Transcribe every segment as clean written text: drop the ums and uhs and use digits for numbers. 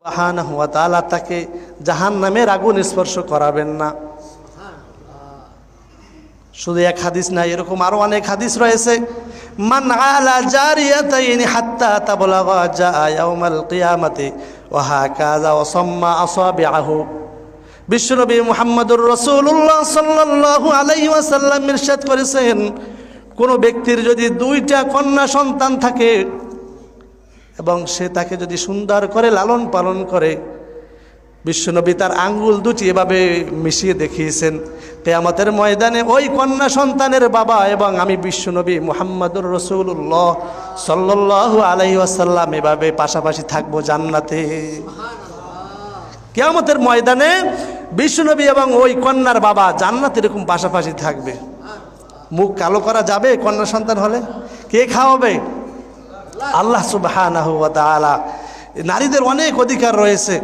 সুবহানাহু ওয়া তাআলা তাকে জাহান্নামের আগুন স্পর্শ করাবেন না। শুধু এক হাদিস না, এরকম আরো অনেক হাদিস রয়েছে। মান আলা জারিয়াতাইনি হাত্তা তাবলাগা জা ইয়াউমাল কিয়ামাতি ওয়া হাকাযা ওয়া সাম্মা আসাবিআহু। বিশ্বনবী মুহাম্মদুর রাসূলুল্লাহ সাল্লাল্লাহু আলাইহি ওয়াসাল্লাম ইরশাদ করেছেন, কোন ব্যক্তির যদি দুইটা কন্যা সন্তান থাকে এবং সে তাকে যদি সুন্দর করে লালন পালন করে, বিশ্বনবী তার আঙ্গুল দুটি এভাবে মিশিয়ে দেখিয়েছেন, কিয়ামতের ময়দানে ওই কন্যা সন্তানের বাবা এবং আমি বিশ্বনবী মুহাম্মদুর রাসূলুল্লাহ সাল্লাল্লাহু আলাইহি ওয়াসাল্লাম এভাবে পাশাপাশি থাকবো জান্নাতে। কিয়ামতের ময়দানে বিশ্বনবী এবং ওই কন্যার বাবা জান্নাতে এরকম পাশাপাশি থাকবে। মুখ কালো করা যাবে কন্যা সন্তান হলে? কে খাওয়াবে? আল্লাহ সুবহানাহু ওয়া তাআলা। নারীদের অনেক অধিকার রয়েছে।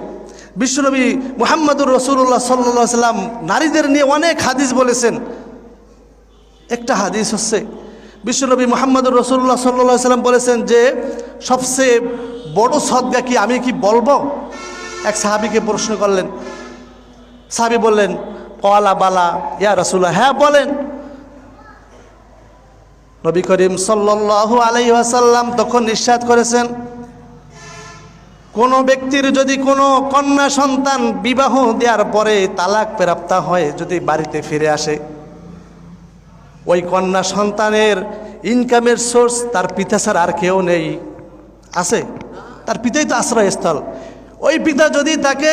বিশ্বনবী মুহাম্মদুর রাসূলুল্লাহ সাল্লাল্লাহু আলাইহি ওয়াসাল্লাম নারীদের নিয়ে অনেক হাদিস বলেছেন। একটা হাদিস হচ্ছে বিশ্বনবী মুহাম্মদুর রাসূলুল্লাহ সাল্লাল্লাহু আলাইহি ওয়াসাল্লাম বলেছেন যে সবচেয়ে বড় সদকা কি আমি কি বলবো? এক সাহাবীকে প্রশ্ন করলেন। সাহাবী বললেন, ক্বালা বালা ইয়া রাসূলুল্লাহ, হ্যাঁ বলেন। নবী করিম সাল্লাল্লাহু আলাইহি ওয়াসাল্লাম তখন ইরশাদ করেছেন, কোন ব্যক্তির যদি কোনো কন্যা সন্তান বিবাহ দেওয়ার পরে তালাক প্রাপ্ত হয়, যদি বাড়িতে ফিরে আসে, ওই কন্যা সন্তানের ইনকামের সোর্স তার পিতা ছাড়া আর কেউ নেই। আছে? তার পিতাই তো আশ্রয়স্থল। ওই পিতা যদি তাকে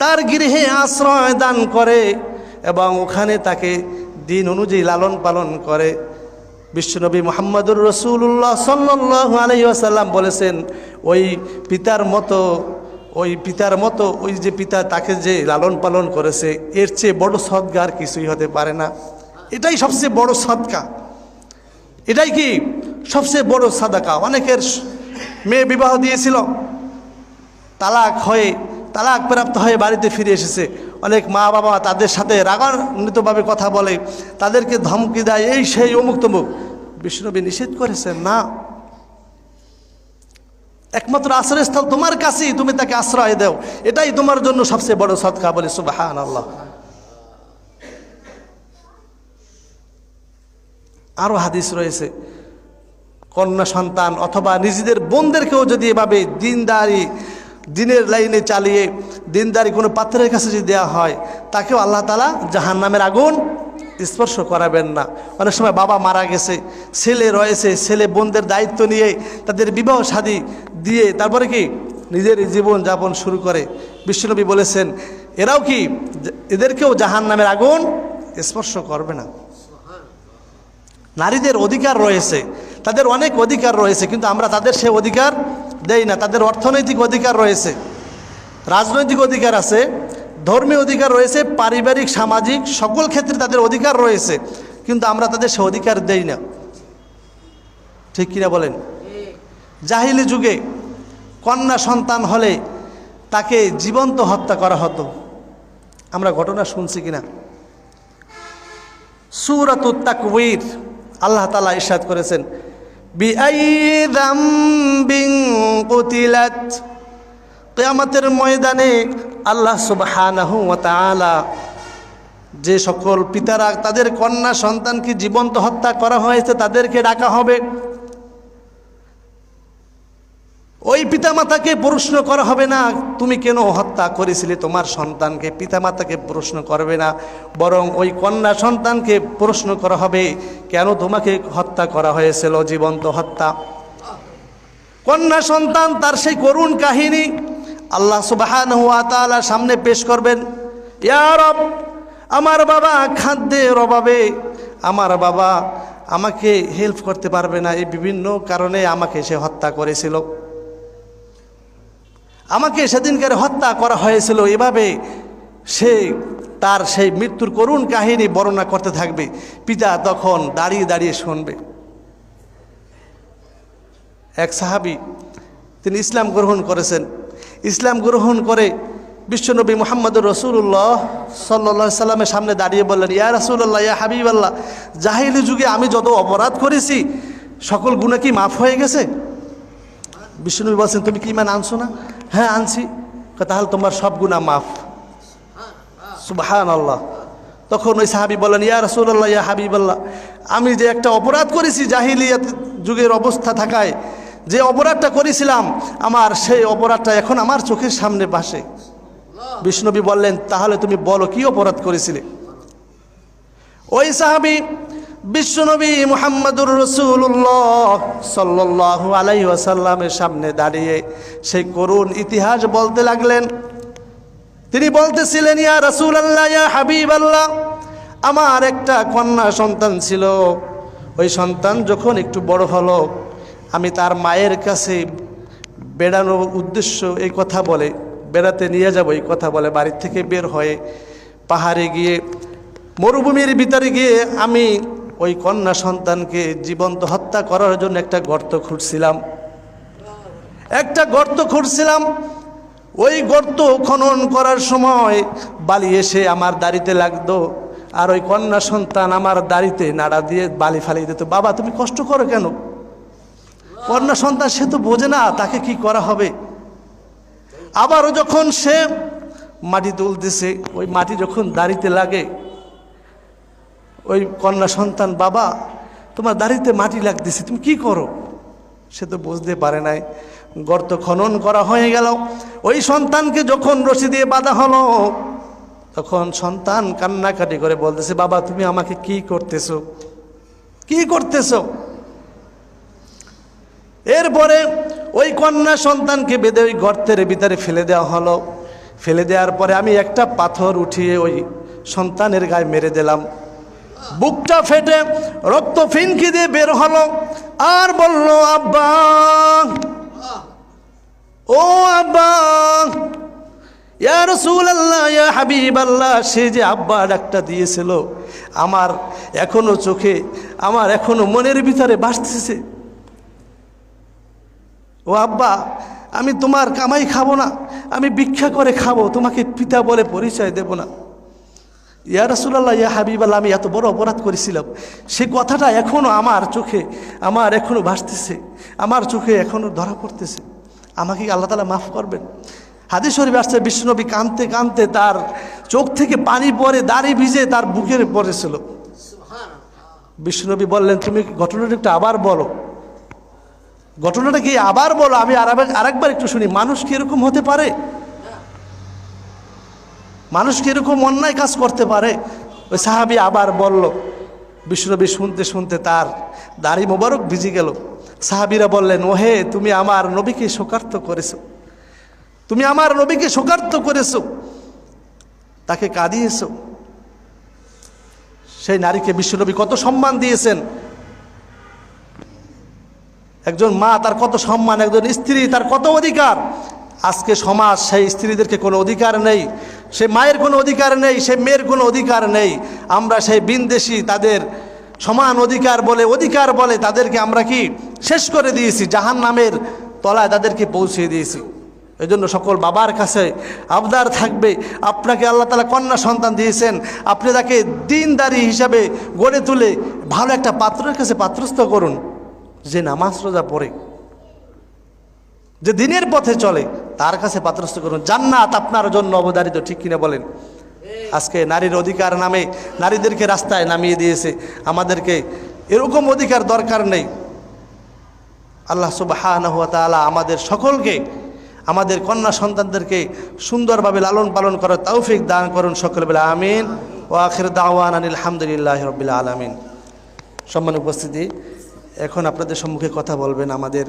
তার গৃহে আশ্রয় দান করে এবং ওখানে তাকে দিন অনুযায়ী লালন পালন করে, বিশ্বনবী মুহাম্মদুর রাসূলুল্লাহ সাল্লাল্লাহু আলাইহি ওয়াসাল্লাম বলেছেন, ওই পিতার মতো ওই যে পিতা তাকে যে লালন পালন করেছে, এর চেয়ে বড় সদকা আর কিছুই হতে পারে না। এটাই সবচেয়ে বড় সদকা, এটাই কি সবচেয়ে বড় সাদাকা। অনেকের মেয়ে বিবাহ দিয়েছিল, তালাক প্রাপ্ত হয়ে বাড়িতে ফিরে এসেছে। অনেক মা বাবা তাদের সাথে রাগান্বিতভাবে কথা বলে, তাদেরকে ধমকি দেয়, এই সেই অমুক তমুক। বিশ্বনবী নিষেধ করেছেন, না, একমাত্র আশ্রয়স্থল তোমার কাছেই, তুমি তাকে আশ্রয় দাও, এটাই তোমার জন্য সবচেয়ে বড় সদকা। বলে সুবহানাল্লাহ। আরো হাদিস রয়েছে, কন্যা সন্তান অথবা নিজেদের বোনদেরকেও যদি এভাবে দিনের লাইনে চালিয়ে দিনদারি কোনো পাত্রের কাছে যদি দেওয়া হয়, তাকেও আল্লাহ তাআলা জাহান্নামের আগুন স্পর্শ করাবেন না। অনেক সময় বাবা মারা গেছে, ছেলে রয়েছে, ছেলে বোনদের দায়িত্ব নিয়ে তাদের বিবাহ শাদী দিয়ে তারপরে কি নিজের জীবন যাপন শুরু করে। বিশ্বনবী বলেছেন, এদেরকেও জাহান্নামের আগুন স্পর্শ করবে না। নারীদের অধিকার রয়েছে, তাদের অনেক অধিকার রয়েছে, কিন্তু আমরা তাদের সে অধিকার দেই না। তাদের অর্থনৈতিক অধিকার রয়েছে, রাজনৈতিক অধিকার আছে, ধর্মীয় অধিকার রয়েছে, পারিবারিক সামাজিক সকল ক্ষেত্রে তাদের অধিকার রয়েছে, কিন্তু আমরা তাদের সে অধিকার দেই না। ঠিক কিনা বলেন? জাহিলি যুগে কন্যা সন্তান হলে তাকে জীবন্ত হত্যা করা হতো। আমরা ঘটনা শুনছি কিনা? সূরাতুত তাকবীর আল্লাহ তাআলা ইরশাদ করেছেন, বিআইয়ি যামবিন কুতিলাত। কিয়ামতের ময়দানে আল্লাহ সুবহানাহু ওয়া তাআলা যে সকল পিতারা তাদের কন্যা সন্তানকে জীবন্ত হত্যা করা হয়েছে তাদেরকে ডাকা হবে। ওই পিতামাতাকে প্রশ্ন করা হবে না, তুমি কেন হত্যা করেছিলে তোমার সন্তানকে। পিতামাতাকে প্রশ্ন করবে না, বরং ওই কন্যা সন্তানকে প্রশ্ন করা হবে, কেন তোমাকে হত্যা করা হয়েছিল, জীবন্ত হত্যা। কন্যা সন্তান তার সেই করুণ কাহিনী আল্লাহ সুবহানাহু ওয়া তাআলার সামনে পেশ করবেন। ইয়া রব, আমার বাবা খাদ্যের অভাবে, আমার বাবা আমাকে হেল্প করতে পারবে না, এই বিভিন্ন কারণে আমাকে সে হত্যা করেছিল, আমাকে সেদিনকার হত্যা করা হয়েছিল। এভাবে সে তার সেই মৃত্যুর করুণ কাহিনী বর্ণনা করতে থাকবে। পিতা তখন দাঁড়িয়ে দাঁড়িয়ে শুনবে। এক সাহাবী, তিনি ইসলাম গ্রহণ করেছেন। ইসলাম গ্রহণ করে বিশ্বনবী মুহাম্মদুর রাসূলুল্লাহ সাল্লাল্লাহু আলাইহি সাল্লামের সামনে দাঁড়িয়ে বললেন, ইয়া রাসূলুল্লাহ, ইয়া হাবিবাল্লাহ, জাহিলি যুগে আমি যত অপরাধ করেছি সকল গুনাহ কি মাফ হয়ে গেছে? বিশ্বনবী বলছেন, তুমি কি ঈমান আনছো না? হ্যাঁ আনছি। তাহলে তোমার সব গুনাহ মাফ। সুবহানাল্লাহ। তখন ওই সাহাবী বলেন, ইয়া রাসূলুল্লাহ, ইয়া হাবিবাল্লাহ, আমি যে একটা অপরাধ করেছি জাহিলিয়াত যুগের অবস্থা থাকায়, যে অপরাধটা করেছিলাম, আমার সেই অপরাধটা এখন আমার চোখের সামনে ভাসে। বিষ্ণুনবী বললেন, তাহলে তুমি বলো কি অপরাধ করেছিলে? ওই সাহাবী বিশ্বনবী মুহাম্মদুর রাসূলুল্লাহ সাল্লাল্লাহু আলাইহি ওয়াসাল্লামের সামনে দাঁড়িয়ে সেই করুণ ইতিহাস বলতে লাগলেন। তিনি বলতেছিলেন, ইয়া রাসূলুল্লাহ, ইয়া হাবিবাল্লাহ, আমার একটা কন্যা সন্তান ছিল। ওই সন্তান যখন একটু বড় হলো, আমি তার মায়ের কাছে বেড়ানোর উদ্দেশ্য এই কথা বলে, বেড়াতে নিয়ে যাব এই কথা বলে বাড়ির থেকে বের হয়ে পাহাড়ে গিয়ে, মরুভূমির ভিতরে গিয়ে আমি ওই কন্যা সন্তানকে জীবন্ত হত্যা করার জন্য একটা গর্ত খুঁড়ছিলাম। ওই গর্ত খনন করার সময় বালি এসে আমার দাড়িতে লাগতো, আর ওই কন্যা সন্তান আমার দাড়িতে নাড়া দিয়ে বালি ফালিয়ে দিত। বাবা, তুমি কষ্ট করো কেন? কন্যা সন্তান, সে তো বোঝে না তাকে কি করা হবে। আবারও যখন সে মাটি তুলতেছে, ওই মাটি যখন দাড়িতে লাগে, ওই কন্যা সন্তান, বাবা তোমার দাড়িতে মাটি লাগতেছে, তুমি কি করো? সে তো বুঝতে পারে নাই। গর্ত খনন করা হয়ে গেল। ওই সন্তানকে যখন রশি দিয়ে বাঁধা হলো, তখন সন্তান কান্নাকাটি করে বলতেছে, বাবা তুমি আমাকে কি করতেছো? এরপরে ওই কন্যা সন্তানকে বেঁধে ওই গর্তের ভিতরে ফেলে দেওয়া হলো। ফেলে দেওয়ার পরে আমি একটা পাথর উঠিয়ে ওই সন্তানের গায়ে মেরে দিলাম। বুকটা ফেটে রক্ত ফিনকি দিয়ে বের হলো, আর বলল, আব্বা, ও আব্বা, ইয়া রাসূলুল্লাহ, ইয়া হাবিবাল্লাহ। সে যে আব্বা ডাকটা দিয়েছিল, আমার এখনো চোখে, আমার এখনো মনের ভিতরে ভাসতেছে। ও আব্বা, আমি তোমার কামাই খাবো না, আমি ভিক্ষা করে খাবো, তোমাকে পিতা বলে পরিচয় দেব না। ইয়া রাসূলুল্লাহ, ইয়া হাবিবাল্লাহ, আমি এত বড় অপরাধ করেছিলাম, সে কথাটা এখনো আমার চোখে, আমার এখনো ভাসতেছে, আমার চোখে এখনো ধরা পড়তেছে। আমাকে আল্লাহ তাআলা মাফ করবেন? হাদিস শরীফে আসছে, বিশ্বনবী কাঁদতে কাঁদতে তার চোখ থেকে পানি পড়ে, দাড়ি ভিজে তার বুকের পড়েছিল। বিশ্বনবী বললেন, তুমি ঘটনাটা একটু আবার বলো, ঘটনাটা কি আবার বলো, আমি আরেকবার একটু শুনি। মানুষ কি এরকম হতে পারে? মানুষ কি এরকম অন্যায় কাজ করতে পারে? ওই সাহাবী আবার বলল। বিশ্বনবী শুনতে শুনতে তার দাড়ি মোবারক ভিজে গেল। সাহাবীরা বললেন, ওহে, তুমি আমার নবীকে শোকার্ত করেছো, তুমি আমার নবীকে শোকার্ত করেছো, তাকে কাঁদিয়েছো। সেই নারীকে বিশ্বনবী কত সম্মান দিয়েছেন। একজন মা তার কত সম্মান, একজন স্ত্রী তার কত অধিকার। আজকে সমাজ সেই স্ত্রীদেরকে কোনো অধিকার নেই, সে মায়ের কোনো অধিকার নেই, সে মেয়ের কোনো অধিকার নেই। আমরা সেই বিনদেশি তাদের সমান অধিকার বলে তাদেরকে আমরা কি শেষ করে দিয়েছি, জাহান্নামের তলায় তাদেরকে পৌঁছে দিয়েছি। এই জন্য সকল বাবার কাছে আবদার থাকবে, আপনাকে আল্লাহ তাআলা কন্যা সন্তান দিয়েছেন, আপনি তাকে দিনদারি হিসাবে গড়ে তুলে ভালো একটা পাত্রের কাছে পাত্রস্থ করুন, যে নামাজ রোজা পড়ে, যে দিনের পথে চলে, তার কাছে পাত্রস্থ করুন। জান্নাত আপনার জন্য অবধারিত, ঠিক কিনা বলেন? আজকে নারীর অধিকার নামে নারীদেরকে রাস্তায় নামিয়ে দিয়েছে। আমাদেরকে এরকম অধিকার দরকার নেই। আল্লাহ সুবহানাহু ওয়া তাআলা আমাদের সকলকে, আমাদের কন্যা সন্তানদেরকে সুন্দরভাবে লালন পালন করার তৌফিক দান করুন। সকলে বলে আমিন। ওয়া আখির দাওয়ানা আলহামদুলিল্লাহি রাব্বিল আলামিন। সম্মানিত উপস্থিতি, এখন আপনাদের সম্মুখে কথা বলবেন আমাদের